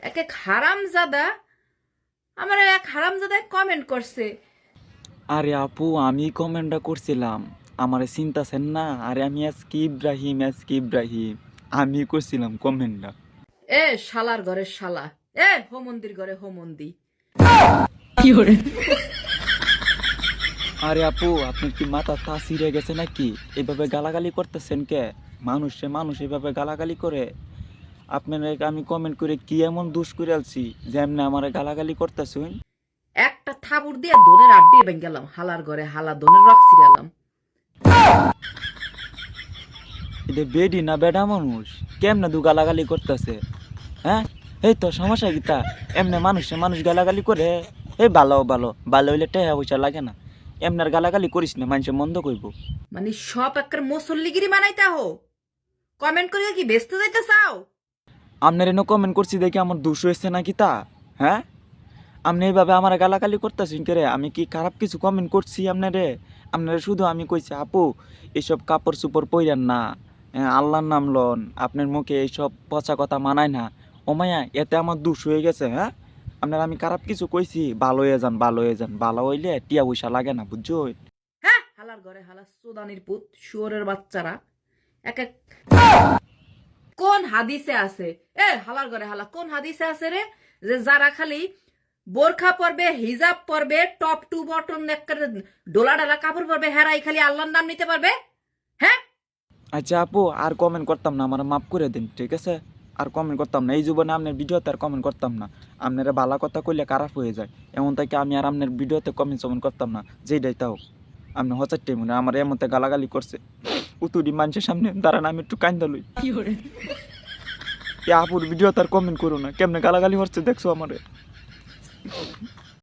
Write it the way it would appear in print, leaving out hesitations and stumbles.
এক এক হারামজাদা আমার এক হারামজাদায় কমেন্ট করছে। আরে আপু আমি কমেন্টটা করছিলাম, আমারে চিন্তাছেন না? আরে আমি আজকে ইব্রাহিম আমি করছিলাম কমেন্টটা। এ শালার ঘরে শালা, এ হোমন্দির ঘরে হোমন্দি। আরে আপু আপনার কি মাথা তাসিরে গেছে নাকি? এভাবে গালাগালি করতেছেন কে? মানুষ এভাবে গালাগালি করে? আপনার আমি কমেন্ট করে কি এমন দুষ করে আলছি যে এমনি আমারে গালাগালি করতেছুন? একটা থাবুর দিয়ে দোনের আড্ডি ভেঙে গেলাম, হালার ঘরে হালা দোনের রক ছিড়ালাম। এটা বেডি না বেডা মানুষ? কেমনে দু গালাগালি করতেছে? হ্যাঁ, এই তো সমস্যা গীতা। এমনি মানুষ গালাগালি করে। এই ভালো হইলে টেহা পয়সা লাগে না। এমনার গালাগালি করিস না, মানুষে মন্দ কইব। মানে সব একটা মুসল্লিগিরি বানাইতে হো, কমেন্ট করিয়া কি ব্যস্ত যাইতে চাও? আপনার এনে কমেন্ট করছি দেখে আমার দোষ হয়েছে নাকি তা? হ্যাঁ, আপনি এইভাবে আমার গালাগালি করতেছেন কে রে? আমি কি খারাপ কিছু কমেন্ট করছি আপনারে শুধু আমি কইছি আপু এইসব কাপড় চোপড় পইরেন না, আল্লাহর নাম লন, আপনার মুখে এইসব পচা কথা মানায় না। ও মায়া, এতে আমার দোষ হয়ে গেছে। হ্যাঁ, আপনার আমি খারাপ কিছু কইছি? ভালো হয়ে যান, ভালো হইলে টিয়া পয়সা লাগে না, বুঝছো? হ্যাঁ, হালার ঘরে হালা সুদানির পুত শুয়োরের বাচ্চারা। এক এক কোন হাদিসে আছে? এ হালার ঘরে হালা কোন হাদিসে আছে রে, যে যারা খালি বোরখা পরবে, হিজাব পরবে, টপ টু বটন ডোলা ডালা কাপড় পরবে, হেরাই খালি আল্লাহর নাম নিতে পারবে? হ্যাঁ, আচ্ছা আপু, আর কমেন্ট করতাম না, আমার মাফ করে দিন, ঠিক আছে? আর কমেন্ট করতাম না এই জীবনে, আপনার ভিডিওতে আর কমেন্ট করতাম না। আপনারা ভালো কথা কইলে খারাপ হয়ে যায়, এমন থেকে আমি আর আপনার ভিডিওতে কমেন্ট করতাম না, যেইটাই তাও। আপনি হচারটাই মনে আমার এমনতে গালাগালি করছে, উতুরি মানুষের সামনে দাঁড়ান, আমি একটু কান্দা লই। আপুর ভিডিও তার কমেন্ট করো না, কেমনে গালাগালি হচ্ছে দেখছো আমারে।